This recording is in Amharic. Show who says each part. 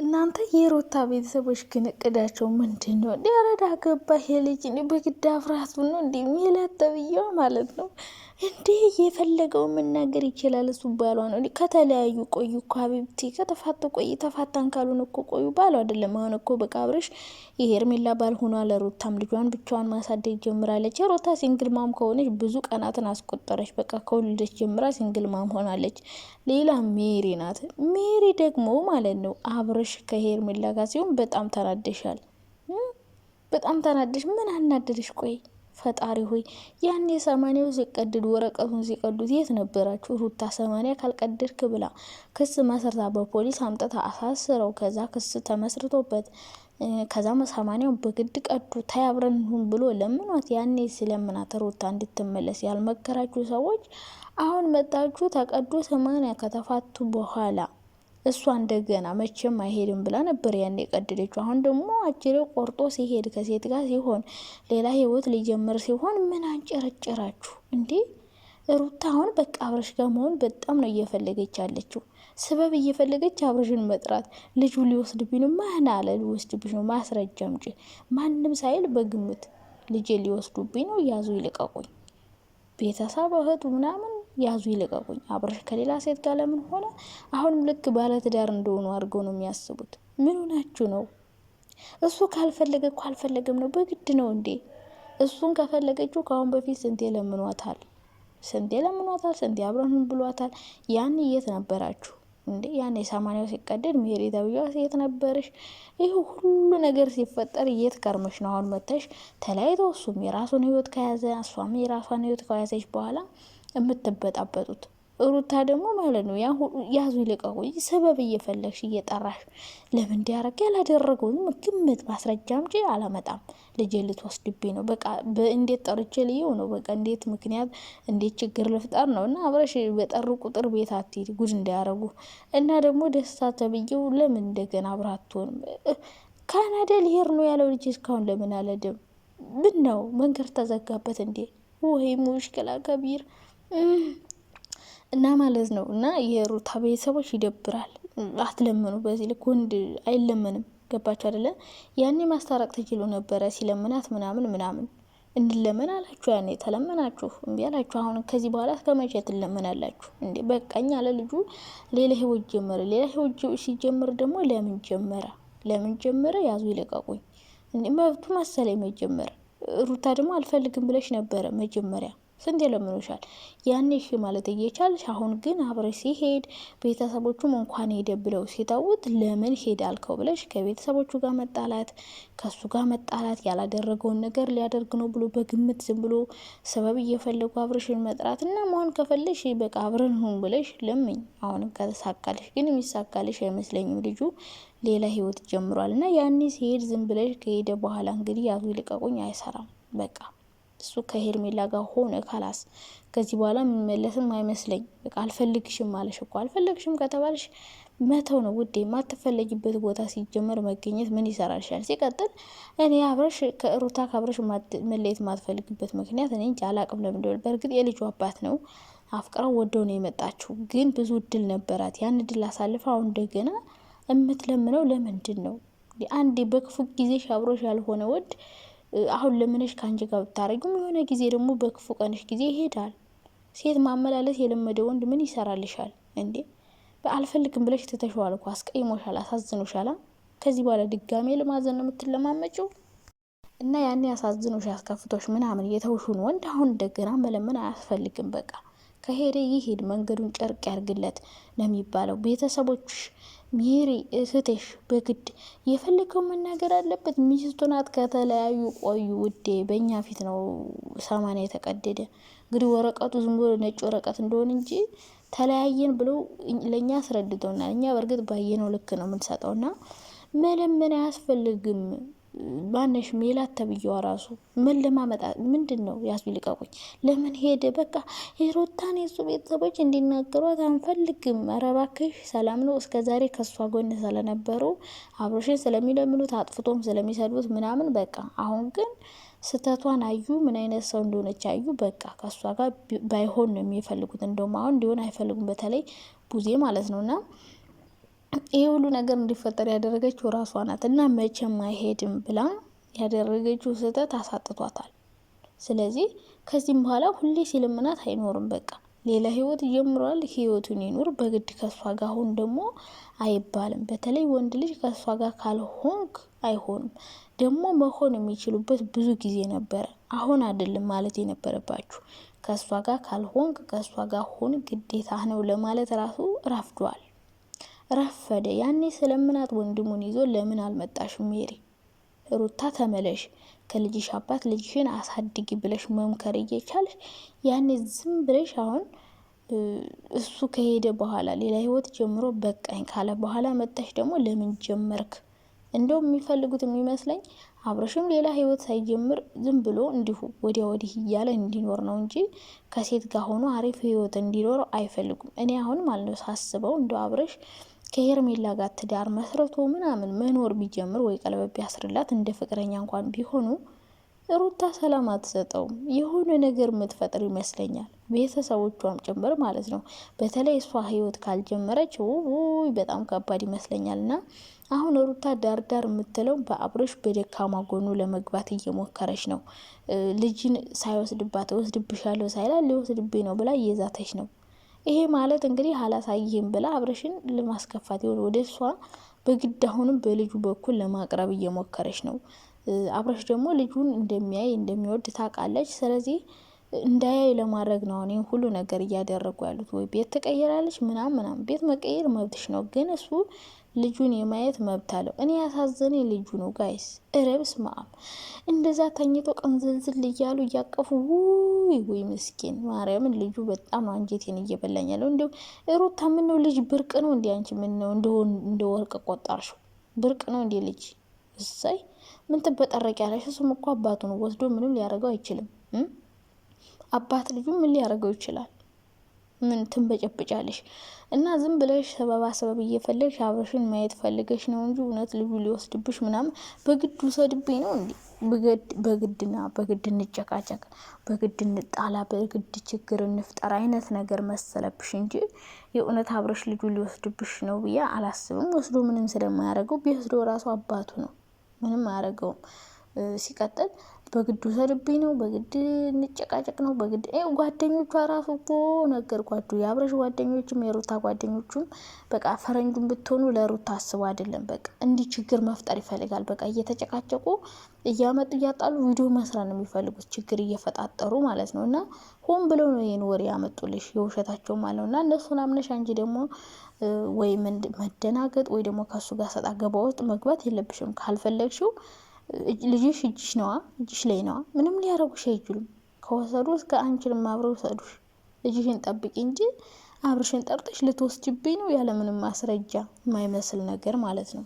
Speaker 1: እናንተ የሩታ ቤተሰቦች ግን እቅዳቸው ምንድነው? ሊያረዳ ገባ ይሄ ልጅ በግድ አፍራት ነው እንዴ? ሚላት ተብዬዋ ማለት ነው እንዴ? የፈለገውን መናገር ይችላል። እሱ ባሏ ነው። ከተለያዩ ቆዩ እኮ ሀቢብቲ ከተፋቱ ቆይ፣ ተፋታን ካሉን እኮ ቆዩ። ባሏ አይደለም አሁን እኮ በቃ አብርሽ የሄርሜላ ባል ሆኗል። ሩታም ልጇን ብቻዋን ማሳደግ ጀምራለች። ሩታ ሲንግል ማም ከሆነች ብዙ ቀናትን አስቆጠረች። በቃ ከወለደች ጀምራ ሲንግል ማም ሆናለች። ሌላ ሜሪ ናት። ሜሪ ደግሞ ማለት ነው አብርሽ ከሄርሜላ ጋር ሲሆን በጣም ተናደሻል። በጣም ተናደሽ። ምን አናደደሽ? ቆይ ፈጣሪ ሆይ ያኔ 80 ሲቀድዱ ወረቀቱን ሲቀዱት የት ነበራችሁ? ሩታ 80 ካልቀደድክ ብላ ክስ መስርታ በፖሊስ አምጥታ አሳስረው ከዛ ክስ ተመስርቶበት ከዛ 80 በግድ ቀዱ። ታያብረን ሁን ብሎ ለምኗት ያኔ ሲለምናት ሩታ እንድትመለስ ያልመከራችሁ ሰዎች አሁን መጣችሁ ተቀዶ 80 ከተፋቱ በኋላ እሷ እንደገና መቼም አይሄድም ብላ ነበር ያኔ ቀደደችው። አሁን ደግሞ አጅሬው ቆርጦ ሲሄድ ከሴት ጋር ሲሆን ሌላ ህይወት ሊጀምር ሲሆን ምን አንጨረጨራችሁ እንዴ? ሩታ አሁን በቃ አብርሽ ጋር መሆን በጣም ነው እየፈለገች ያለችው። ስበብ እየፈለገች አብርሽን መጥራት። ልጁ ሊወስድብኝ ነው። ማን አለ ሊወስድብሽ ነው? ማስረጃ አምጪ። ማንም ሳይል በግምት ልጄ ሊወስዱብኝ ነው፣ ያዙ ይልቀቁኝ። ቤተሰብ እህቱ ምናምን ያዙ ይልቀቁኝ። አብርሽ ከሌላ ሴት ጋር ለምን ሆነ? አሁንም ልክ ባለትዳር እንደሆኑ አድርገው ነው የሚያስቡት። ምን ሆናችሁ ነው? እሱ ካልፈለገ እኮ አልፈለገም ነው፣ በግድ ነው እንዴ? እሱን ከፈለገችው ከአሁን በፊት ስንቴ ለምኗታል፣ ስንቴ አብረን ብሏታል። ያን የት ነበራችሁ እንዴ? ያኔ 80 ሲቀደድ ሜሪ ተብዬዋ የት ነበርሽ? ይህ ሁሉ ነገር ሲፈጠር የት ከርመሽ ነው? አሁን መተሽ ተለያይተው እሱም የራሱን ህይወት ከያዘ እሷም የራሷን ህይወት ከያዘች በኋላ የምትበጣበጡት። ሩታ ደግሞ ማለት ነው ያዙ ይልቀቁኝ ሰበብ እየፈለግሽ እየጠራሽ ለምን እንዲያረግ ያላደረገውን ግምት ማስረጃ አምጪ። አላመጣም። ልጄ ልትወስድብኝ ነው። በቃ በእንዴት ጠርቼ ልየው ነው። በቃ እንዴት ምክንያት እንዴት ችግር ልፍጠር ነው? እና አብረሽ በጠሩ ቁጥር ቤት አትሄድ ጉድ እንዳያረጉ። እና ደግሞ ደስታ ተብዬው ለምን እንደገና አብራቶን ካናዳ ሊሄድ ነው ያለው ልጅ እስካሁን ለምን አለደም? ምን ነው መንገድ ተዘጋበት እንዴ? ወይ ሙሽክላ ከቢር እና ማለት ነው። እና የሩታ ቤተሰቦች ይደብራል። አትለምኑ። በዚህ ልክ ወንድ አይለምንም። ገባችሁ አይደለ? ያኔ ማስታረቅ ትችሉ ነበረ። ሲለምናት ምናምን እንለምን አላችሁ። ያኔ ተለመናችሁ እምቢ አላችሁ። አሁን ከዚህ በኋላ እስከመቼ ትለምናላችሁ እንዴ? በቃኝ አለ ልጁ። ሌላ ህይወት ጀመረ። ሌላ ህይወት ሲጀምር ደግሞ ለምን ጀመረ? ያዙ ይለቀቁኝ እንዴ? መብቱ መሰለኝ መጀመር። ሩታ ደግሞ አልፈልግም ብለሽ ነበረ መጀመሪያ። ስንት የለምኖሻል ያኔ እሺ ማለት እየቻልሽ፣ አሁን ግን አብረሽ ሲሄድ ቤተሰቦቹም እንኳን ሄደ ብለው ሲተውት ለምን ሄድ አልከው ብለሽ ከቤተሰቦቹ ጋር መጣላት፣ ከሱ ጋር መጣላት፣ ያላደረገውን ነገር ሊያደርግ ነው ብሎ በግምት ዝም ብሎ ሰበብ እየፈለጉ አብረሽን መጥራት እና መሆን ከፈለሽ በቃ አብረን ሁን ብለሽ ለምኝ። አሁንም ከተሳካልሽ፣ ግን የሚሳካልሽ አይመስለኝም። ልጁ ሌላ ህይወት ጀምሯል እና ያኔ ሲሄድ ዝም ብለሽ ከሄደ በኋላ እንግዲህ ያዙ ይልቀቁኝ አይሰራም። በቃ እሱ ከሄርሜላ ጋር ሆነ ካላስ ከዚህ በኋላ የሚመለስም አይመስለኝ። በቃ አልፈልግሽም ማለሽ እኮ አልፈልግሽም ከተባልሽ መተው ነው ውዴ። ማትፈለጊበት ቦታ ሲጀመር መገኘት ምን ይሰራልሻል? ሲቀጥል እኔ አብረሽ ከሩታ ከአብረሽ መለየት ማትፈልግበት ምክንያት እኔ እንጂ አላቅም ለምን እንደሆነ። በእርግጥ የልጁ አባት ነው፣ አፍቅረው ወደው ነው የመጣችው። ግን ብዙ እድል ነበራት። ያን እድል አሳልፈ አሁን እንደገና የምትለምነው ለምንድን ነው? አንዴ በክፉ ጊዜሽ አብሮሽ ያልሆነ ወድ አሁን ለምንሽ ካንቺ ጋር ብታረጊም የሆነ ጊዜ ደግሞ በክፉ ቀንሽ ጊዜ ይሄዳል። ሴት ማመላለስ የለመደ ወንድ ምን ይሰራልሻል እንዴ? አልፈልግም ብለሽ ትተሽዋል እኮ አስቀይሞሻል፣ አሳዝኖሻል። ከዚህ በኋላ ድጋሜ ለማዘን ነው የምትለማመጪው። እና ያኔ አሳዝኖሽ አስከፍቶሽ ምናምን የተውሹን ወንድ አሁን እንደገና መለመን አያስፈልግም። በቃ ከሄደ ይሄድ፣ መንገዱን ጨርቅ ያርግለት ነው የሚባለው። ቤተሰቦችሽ ሜሪ እህትሽ በግድ የፈለገው መናገር አለበት። ሚስቱ ናት። ከተለያዩ ቆዩ ውዴ። በእኛ ፊት ነው 80 የተቀደደ። እንግዲህ ወረቀቱ ዝም ብሎ ነጭ ወረቀት እንደሆነ እንጂ ተለያየን ብለው ለእኛ አስረድተውናል። እኛ በእርግጥ ባየነው ልክ ነው የምንሰጠውና መለመን አያስፈልግም። ባነሽ ሜላት ተብዬዋ ራሱ ምን ለማመጣ ምንድን ነው? ያዙ ይልቀቁኝ። ለምን ሄደ? በቃ ሩታን የሱ ቤተሰቦች እንዲናገሯት አንፈልግም። ኧረ እባክሽ ሰላም ነው። እስከዛሬ ከሷ ጎን ስለነበሩ አብሮሽን ስለሚለምኑት አጥፍቶም ስለሚሰድቡት ምናምን በቃ አሁን ግን ስተቷን አዩ። ምን አይነት ሰው እንደሆነች አዩ። በቃ ከሷ ጋር ባይሆን ነው የሚፈልጉት። እንደውም አሁን እንዲሆን አይፈልጉም። በተለይ ቡዜ ማለት ነውና ይሄ ሁሉ ነገር እንዲፈጠር ያደረገችው ራሷ ናት እና መቼም አይሄድም ብላ ያደረገችው ስህተት አሳጥቷታል። ስለዚህ ከዚህም በኋላ ሁሌ ሲለምናት አይኖርም። በቃ ሌላ ህይወት ጀምሯል፣ ህይወቱን ይኑር። በግድ ከሷ ጋር አሁን ደግሞ አይባልም። በተለይ ወንድ ልጅ ከሷ ጋር ካልሆንክ አይሆንም። ደግሞ መሆን የሚችሉበት ብዙ ጊዜ ነበረ። አሁን አይደለም ማለት የነበረባችሁ። ከሷ ጋር ካልሆንክ ከሷ ጋር ሁን ግዴታ ነው ለማለት ራሱ ረፍዷል። ረፈደ። ያኔ ስለምናት ወንድሙን ይዞ ለምን አልመጣሽም ሜሪ ሩታ ተመለሽ፣ ከልጅሽ አባት ልጅሽን አሳድጊ ብለሽ መምከር እየቻልሽ ያኔ ዝም ብለሽ አሁን እሱ ከሄደ በኋላ ሌላ ህይወት ጀምሮ በቃኝ ካለ በኋላ መጣሽ ደግሞ ለምን ጀመርክ? እንደው የሚፈልጉት የሚመስለኝ አብረሽም ሌላ ህይወት ሳይጀምር ዝም ብሎ እንዲሁ ወዲያ ወዲህ እያለ እንዲኖር ነው እንጂ ከሴት ጋር ሆኖ አሪፍ ህይወት እንዲኖር አይፈልጉም። እኔ አሁን ማለት ነው ሳስበው እንደው አብረሽ ከሄርሜላ ጋር ትዳር መስረቶ ምናምን መኖር ቢጀምር ወይ ቀለበት ቢያስርላት እንደ ፍቅረኛ እንኳን ቢሆኑ ሩታ ሰላም አትሰጠውም። የሆነ ነገር የምትፈጥር ይመስለኛል፣ ቤተሰቦቿም ጭምር ማለት ነው። በተለይ እሷ ህይወት ካልጀመረች ውይ በጣም ከባድ ይመስለኛል። እና አሁን ሩታ ዳርዳር የምትለው በአብርሽ በደካማ ጎኑ ለመግባት እየሞከረች ነው። ልጅን ሳይወስድባት ወስድብሻለሁ ሳይላት ሊወስድብኝ ነው ብላ እየዛተች ነው። ይሄ ማለት እንግዲህ አላሳይህም ብላ አብርሽን ለማስከፋት ይሆን ወደ እሷ በግድ አሁንም በልጁ በኩል ለማቅረብ እየሞከረች ነው። አብርሽ ደግሞ ልጁን እንደሚያይ እንደሚወድ ታውቃለች። ስለዚህ እንዳያይ ለማድረግ ነው አሁን ሁሉ ነገር እያደረጉ ያሉት። ወይ ቤት ትቀይራለች ምናምን ቤት መቀየር መብትሽ ነው፣ ግን እሱ ልጁን የማየት መብት አለው። እኔ ያሳዘነኝ ልጁ ነው ጋይስ። እረብስ ማም እንደዛ ተኝቶ ቀንዝልዝል እያሉ እያቀፉ ወይ ምስኪን ማርያምን፣ ልጁ በጣም አንጀቴን እየበላኝ ያለው። እንዲሁ ሩታ ምን ነው ልጅ ብርቅ ነው እንዲ? አንቺ ምን ነው እንደ ወርቅ ቆጣርሽው? ብርቅ ነው እንዲ ልጅ? እሰይ ምን ትበጠረቅ ያለሽ? እሱም እኮ አባቱ ነው፣ ወስዶ ምንም ሊያደርገው አይችልም። አባት ልጁ ምን ሊያደርገው ይችላል? ምን ትንበጨብጫለሽ? እና ዝም ብለሽ ሰበባ ሰበብ እየፈለግሽ አብረሽን ማየት ፈልገሽ ነው እንጂ እውነት ልጁ ሊወስድብሽ ምናምን በግድ ውሰድብኝ ነው እንዲ? በግድና በግድ እንጨቃጨቅ፣ በግድ እንጣላ፣ በግድ ችግር እንፍጠር አይነት ነገር መሰለብሽ እንጂ የእውነት አብረሽ ልጁ ሊወስድብሽ ነው ብዬ አላስብም። ወስዶ ምንም ስለማያደርገው ቢወስዶ ራሱ አባቱ ነው፣ ምንም አያደርገውም። ሲቀጥል በግድ ውሰድብኝ ነው፣ በግድ እንጨቃጨቅ ነው፣ በግድ ጓደኞቿ ራሱ እኮ ነገርኳችሁ። የአብረሽ ጓደኞችም የሩታ ጓደኞቹም በቃ ፈረንጁን ብትሆኑ ለሩታ አስቡ አይደለም። በቃ እንዲህ ችግር መፍጠር ይፈልጋል። በቃ እየተጨቃጨቁ እያመጡ እያጣሉ ቪዲዮ መስራት ነው የሚፈልጉት፣ ችግር እየፈጣጠሩ ማለት ነው። እና ሆን ብለው ነው ይህን ወሬ ያመጡልሽ፣ የውሸታቸውም አለው። እና እነሱን አምነሽ አንቺ ደግሞ ወይ መደናገጥ ወይ ደግሞ ከሱ ጋር ሰጣ ገባ ውስጥ መግባት የለብሽም። ካልፈለግሽው ልጅሽ እጅሽ ነዋ፣ እጅሽ ላይ ነዋ። ምንም ሊያረጉሽ አይችሉም። ከወሰዱ እስከ አንቺንም አብረው ይሰዱሽ። ልጅሽን ጠብቂ እንጂ አብርሽን ጠርተሽ ልትወስጅብኝ ነው ያለምንም ማስረጃ የማይመስል ነገር ማለት ነው።